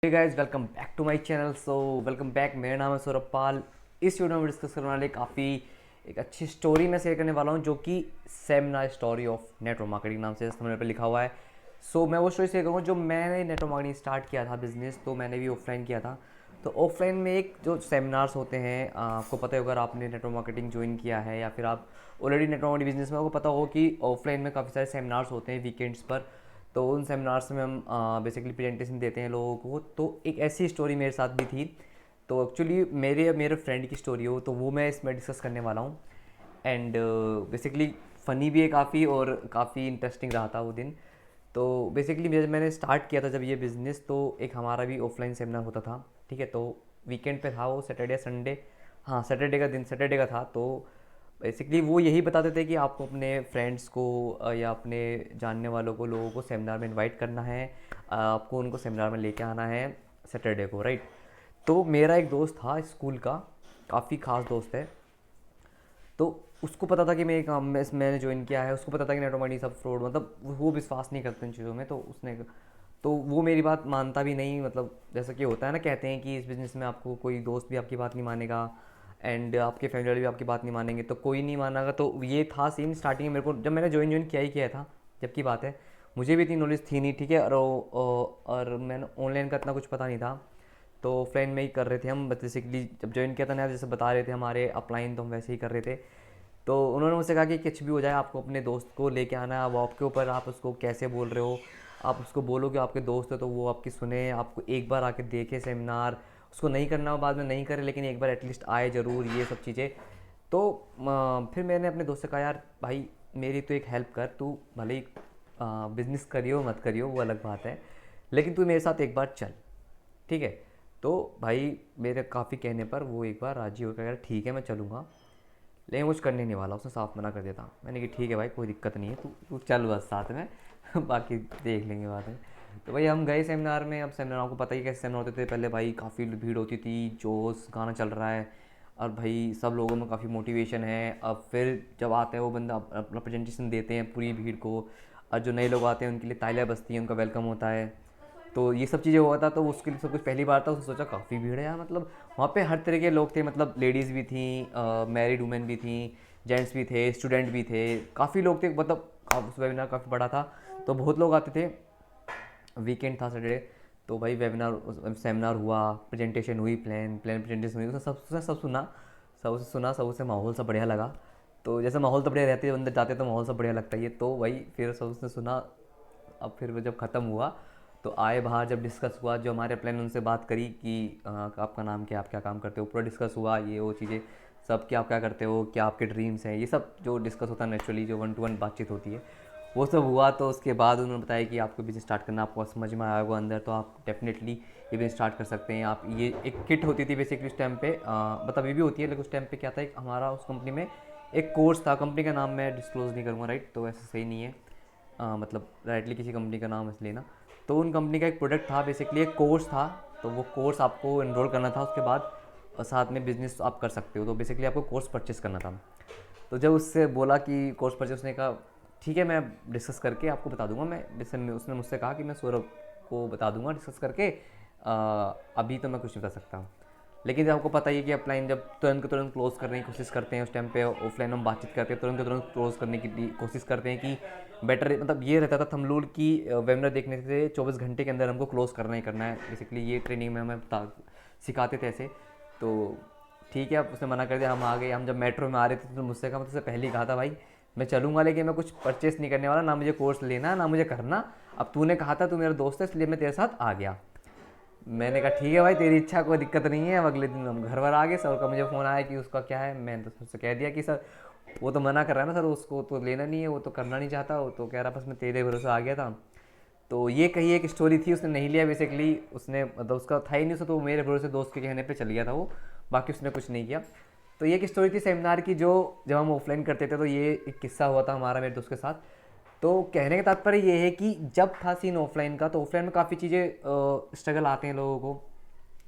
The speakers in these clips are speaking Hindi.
Hey guys, welcome back to my channel. Welcome back. मेरा नाम है सौरभ पाल। इस वीडियो में डिस्कस करने वाले काफ़ी एक अच्छी स्टोरी मैं शेयर करने वाला हूँ, जो कि seminar story of network marketing नाम से इस थंबनेल पे लिखा हुआ है। मैं वो स्टोरी शेयर करूँगा जो मैंने नेटवर्क मार्केटिंग स्टार्ट किया था बिजनेस। तो मैंने भी ऑफलाइन किया था। तो ऑफलाइन में एक जो सेमिनार्स होते हैं, आपको पता है, अगर आपने नेटवर्क मार्केटिंग ज्वाइन किया है या फिर आप ऑलरेडी नेटवर्क मार्केटिंग बिजनेस में, आपको पता हो कि ऑफलाइन में काफ़ी सारे सेमिनार्स होते हैं वीकेंड्स पर। तो उन सेमिनार्स में हम बेसिकली प्रेजेंटेशन देते हैं लोगों को। तो एक ऐसी स्टोरी मेरे साथ भी थी। तो एक्चुअली मेरे मेरे फ्रेंड की स्टोरी हो, तो वो मैं इसमें डिस्कस करने वाला हूँ। एंड बेसिकली फ़नी भी है काफ़ी, और काफ़ी इंटरेस्टिंग रहा था वो दिन। तो बेसिकली मैंने स्टार्ट किया था जब ये बिज़नेस, तो एक हमारा भी ऑफलाइन सेमिनार होता था। ठीक है, तो वीकेंड पे था वो, सैटरडे संडे। हाँ, सैटरडे का था। तो बेसिकली वो यही बताते थे कि आपको अपने फ्रेंड्स को या अपने जानने वालों को, लोगों को सेमिनार में इनवाइट करना है। आपको उनको सेमिनार में लेके आना है सैटरडे को, राइट। तो मेरा एक दोस्त था स्कूल का, काफ़ी खास दोस्त है। तो उसको पता था कि मैं काम में मैंने ज्वाइन किया है। उसको पता था कि नेटवर्क मार्केटिंग सब फ्रॉड, मतलब वो विश्वास नहीं करते इन चीज़ों में। तो वो मेरी बात मानता भी नहीं। मतलब जैसा कि होता है ना, कहते हैं कि इस बिज़नेस में आपको कोई दोस्त भी आपकी बात नहीं मानेगा, एंड आपके फैमिली वाले भी आपकी बात नहीं मानेंगे, तो कोई नहीं मानेगा। तो ये था सीन स्टार्टिंग में। मेरे को जब मैंने ज्वाइन किया ही किया था, जबकि बात है, मुझे भी इतनी नॉलेज थी नहीं। ठीक है, और मैंने ऑनलाइन का इतना कुछ पता नहीं था। तो ऑफलाइन में ही कर रहे थे हम बेसिकली। जब ज्वाइन किया था ना, जैसे बता रहे थे हमारे अपलाइन, तो हम वैसे ही कर रहे थे। तो उन्होंने मुझसे कहा कि कुछ भी हो जाए, आपको अपने दोस्त को लेके आना है। वो आपके ऊपर, आप उसको कैसे बोल रहे हो। आप उसको बोलो कि आपके दोस्त है, तो वो आपकी सुने, आपको एक बार आके देखे सेमिनार। उसको नहीं करना हो बाद में नहीं करे, लेकिन एक बार एटलीस्ट आए ज़रूर, ये सब चीज़ें। तो फिर मैंने अपने दोस्त से कहा, यार भाई मेरी तो एक हेल्प कर, तू भले ही बिज़नेस करियो मत करियो वो अलग बात है, लेकिन तू मेरे साथ एक बार चल। ठीक है। तो भाई मेरे काफ़ी कहने पर वो एक बार राजी होकर कह रहा, ठीक है मैं चलूँगा, लेकिन कुछ करने नहीं वाला। उसने साफ मना कर दिया था। मैंने कहा ठीक है भाई, कोई दिक्कत नहीं है, तू तू चल बस साथ में बाकी देख लेंगे बाद में। तो भाई हम गए सेमिनार में। अब सेमिनार आपको पता ही कैसे सेमिनार होते थे पहले। भाई काफ़ी भीड़ होती थी, जोश गाना चल रहा है, और भाई सब लोगों में काफ़ी मोटिवेशन है। अब फिर जब आता है वो बंदा, अपना प्रेजेंटेशन देते हैं पूरी भीड़ को, और जो नए लोग आते हैं उनके लिए तालियां बजती हैं, उनका वेलकम होता है। तो ये सब चीज़ें हुआ था। तो उसके लिए सब कुछ पहली बार था। उसने सोचा काफ़ी भीड़ है यार, मतलब वहाँ पे हर तरह के लोग थे। मतलब लेडीज़ भी थी, मैरिड वुमेन भी थी, जेंट्स भी थे, स्टूडेंट भी थे, काफ़ी लोग थे। मतलब उस वेबिनार काफ़ी बड़ा था, तो बहुत लोग आते थे। वीकेंड था सैटरडे। तो भाई वेबिनार सेमिनार हुआ, प्रेजेंटेशन हुई, प्लान प्लान प्रेजेंटेशन हुई। उसने सब सुना, सब उसे सुना, सब उसे माहौल सब बढ़िया लगा। तो जैसे माहौल तो बढ़िया रहती है, अंदर जाते तो माहौल सब बढ़िया लगता ही है। तो भाई फिर सब उसने सुना। अब फिर वो जब ख़त्म हुआ, तो आए बाहर, जब डिस्कस हुआ, जो हमारे प्लान, उनसे बात करी कि आपका नाम क्या, आप क्या काम करते हो, पूरा डिस्कस हुआ ये वो चीज़ें सब, कि आप क्या करते हो, क्या आपके ड्रीम्स हैं, ये सब जो डिस्कस होता है नेचुरली, जो वन टू वन बातचीत होती है, वो सब हुआ। तो उसके बाद उन्होंने बताया कि आपको बिजनेस स्टार्ट करना, आपको समझ में आया होगा अंदर, तो आप डेफिनेटली ये बिजनेस स्टार्ट कर सकते हैं। आप ये एक किट होती थी बेसिकली उस टाइम पे, मतलब अभी भी होती है, लेकिन उस टाइम पे क्या था, एक हमारा उस कंपनी में एक कोर्स था। कंपनी का नाम मैं डिस्क्लोज़ नहीं करूँगा, राइट, तो ऐसा सही नहीं है। मतलब राइटली किसी कंपनी का नाम इसलिए ना। तो उन कंपनी का एक प्रोडक्ट था, बेसिकली एक कोर्स था। तो वो कोर्स आपको इनरोल करना था, उसके बाद साथ में बिजनेस आप कर सकते हो। तो बेसिकली आपको कोर्स परचेस करना था। तो जब उससे बोला कि कोर्स परचेस, उसने कहा ठीक है मैं डिस्कस करके आपको बता दूंगा। मैं जैसे उसने मुझसे कहा कि मैं सौरभ को बता दूंगा डिस्कस करके, अभी तो मैं कुछ नहीं बता सकता। लेकिन जब आपको पता ही है कि अपलाइन जब तुरंत के तुरंत क्लोज करने की कोशिश करते हैं, उस टाइम पे ऑफलाइन हम बातचीत करते हैं, तुरंत के तुरंत क्लोज करने की कोशिश करते हैं कि बेटर, मतलब ये रहता था थंब लोड की वेबिनार देखने से 24 घंटे के अंदर हमको क्लोज करना ही करना है। बेसिकली ये ट्रेनिंग में हमें सिखाते थे ऐसे। तो ठीक है, अब उसने मना कर दिया। हम आ गए। हम जब मेट्रो में आ रहे थे तो मुझसे कहा, मैं तुझसे पहले ही कहा था भाई मैं चलूँगा, लेकिन मैं कुछ परचेस नहीं करने वाला, ना मुझे कोर्स लेना ना मुझे करना। अब तूने कहा था, तू मेरा दोस्त है, इसलिए मैं तेरे साथ आ गया। मैंने कहा ठीक है भाई, तेरी इच्छा, कोई दिक्कत नहीं है। अब अगले दिन हम घर पर आ गए। सर का मुझे फ़ोन आया कि उसका क्या है। मैंने तो सबसे कह दिया कि सर वो तो मना कर रहा है ना सर, उसको तो लेना नहीं है, वो तो करना नहीं चाहता, वो तो कह रहा बस मैं तेरे भरोसे आ गया था। तो ये कही एक स्टोरी थी, उसने नहीं लिया बेसिकली। उसने मतलब उसका था ही नहीं उसका, तो मेरे भरोसे दोस्त के कहने पे चल गया था वो। बाकी उसने कुछ नहीं किया। तो ये एक स्टोरी थी सेमिनार की, जो जब हम ऑफलाइन करते थे, तो ये एक किस्सा हुआ था हमारा मेरे दोस्त के साथ। तो कहने का तात्पर्य ये है कि जब था सीन ऑफलाइन का, तो ऑफलाइन में काफ़ी चीज़ें स्ट्रगल आते हैं लोगों को।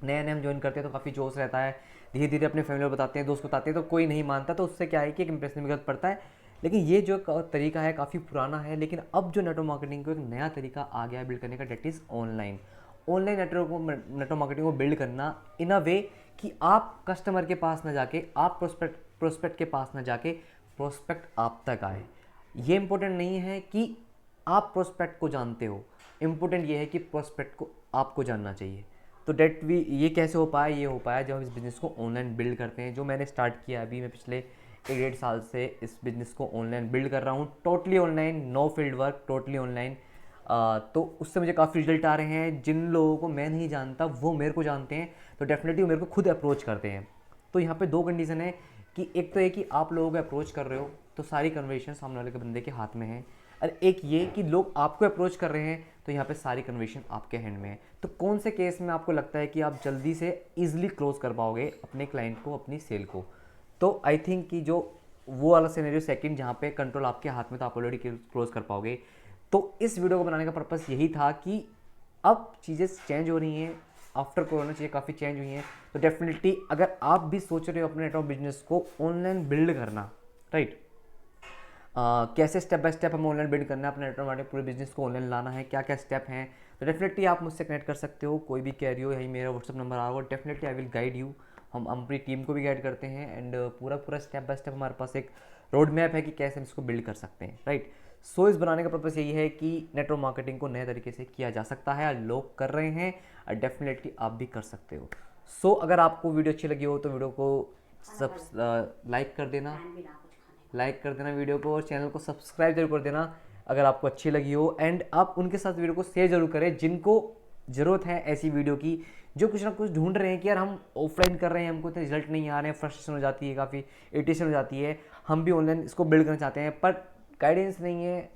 नए नए हम ज्वाइन करते हैं तो काफ़ी जोश रहता है। धीरे धीरे अपने फैमिली को बताते हैं, दोस्त बताते हैं, तो कोई नहीं मानता। तो उससे क्या है कि एक इंप्रेशन भी गलत पड़ता है। लेकिन ये जो तरीका है काफ़ी पुराना है, लेकिन अब जो नेटवर्क मार्केटिंग को एक नया तरीका आ गया है बिल्ड करने का, that is online. Online network marketing को बिल्ड करना इन अ वे कि आप कस्टमर के पास ना जाके, आप प्रोस्पेक्ट के पास ना जाके, प्रोस्पेक्ट आप तक आए। ये इंपॉर्टेंट नहीं है कि आप प्रोस्पेक्ट को जानते हो, इम्पोर्टेंट ये है कि प्रोस्पेक्ट को आपको जानना चाहिए। तो डेट वी ये कैसे हो पाया? ये हो पाया जब हम इस बिज़नेस को ऑनलाइन बिल्ड करते हैं, जो मैंने स्टार्ट किया अभी। मैं पिछले 1-1.5 साल से इस बिज़नेस को ऑनलाइन बिल्ड कर रहा हूँ, totally online, know field work, totally online. तो उससे मुझे काफ़ी रिजल्ट आ रहे हैं। जिन लोगों को मैं नहीं जानता वो मेरे को जानते हैं, तो डेफिनेटली वो मेरे को खुद अप्रोच करते हैं। तो यहाँ पे 2 कंडीशन है कि एक तो ये कि आप लोगों को अप्रोच कर रहे हो तो सारी कन्वर्सेशन सामने वाले के बंदे के हाथ में है, और एक ये कि लोग आपको अप्रोच कर रहे हैं तो यहाँ पे सारी कन्वर्सेशन आपके हैंड में है। तो कौन से केस में आपको लगता है कि आप जल्दी से ईजिली क्लोज कर पाओगे अपने क्लाइंट को, अपनी सेल को? तो आई थिंक कि जो वो वाला सिनेरियो सेकंड जहाँ पे कंट्रोल आपके हाथ में, तो आप ऑलरेडी क्लोज कर पाओगे। तो इस वीडियो को बनाने का पर्पस यही था कि अब चीज़ें चेंज हो रही हैं, आफ्टर कोरोना चीज़ें काफ़ी चेंज हुई हैं। तो डेफिनेटली अगर आप भी सोच रहे हो अपने नेटवर्क बिजनेस को ऑनलाइन बिल्ड करना, राइट, कैसे स्टेप बाय स्टेप हम ऑनलाइन बिल्ड करना है, अपने नेटवर्क मार्केटिंग पूरे बिजनेस को ऑनलाइन लाना है, क्या क्या स्टेप हैं, तो डेफिनेटली आप मुझसे कनेक्ट कर सकते हो। कोई भी कैरी हो, यही मेरा व्हाट्सअप नंबर आ रहा होगा, definitely I will guide you. हम अपनी टीम को भी गाइड करते हैं, एंड पूरा स्टेप बाय स्टेप हमारे पास एक रोड मैप है कि कैसे हम इसको बिल्ड कर सकते हैं, राइट। सो इस बनाने का पर्पस यही है कि नेटवर्क मार्केटिंग को नए तरीके से किया जा सकता है, लोग कर रहे हैं, और डेफिनेटली आप भी कर सकते हो। सो अगर आपको वीडियो अच्छी लगी हो तो वीडियो को लाइक कर देना, वीडियो को, और चैनल को सब्सक्राइब जरूर कर देना अगर आपको अच्छी लगी हो। एंड आप उनके साथ वीडियो को शेयर जरूर करें जिनको ज़रूरत है ऐसी वीडियो की, जो कुछ ना कुछ ढूंढ रहे हैं कि यार हम ऑफलाइन कर रहे हैं, हमको इतने रिजल्ट नहीं आ रहे हैं, फ्रस्ट्रेशन हो जाती है, काफ़ी इरिटेशन हो जाती है, हम भी ऑनलाइन इसको बिल्ड करना चाहते हैं पर गाइडेंस नहीं है,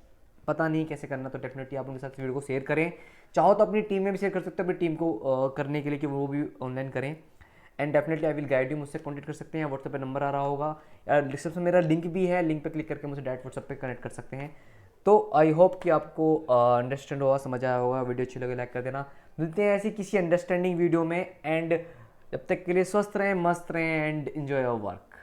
पता नहीं कैसे करना। तो डेफिनेटली आप उनके साथ वीडियो को शेयर करें। चाहो तो अपनी टीम में भी शेयर कर सकते हो, अपनी टीम को करने के लिए कि वो भी ऑनलाइन करें। And definitely I will guide you. मुझसे कॉन्टैक्ट कर सकते हैं, व्हाट्सएप पे नंबर आ रहा होगा, या डिस्क्रिप्शन में मेरा लिंक भी है, लिंक पे क्लिक करके मुझे डायरेक्ट व्हाट्सएप पे कनेक्ट कर सकते हैं। तो आई होप कि आपको अंडरस्टैंड होगा, समझ आया होगा। वीडियो अच्छी लगे लाइक कर देना। मिलते हैं ऐसी किसी अंडरस्टैंडिंग वीडियो में, एंड जब तक के लिए स्वस्थ रहें, मस्त रहें, एंड एंजॉय योर वर्क।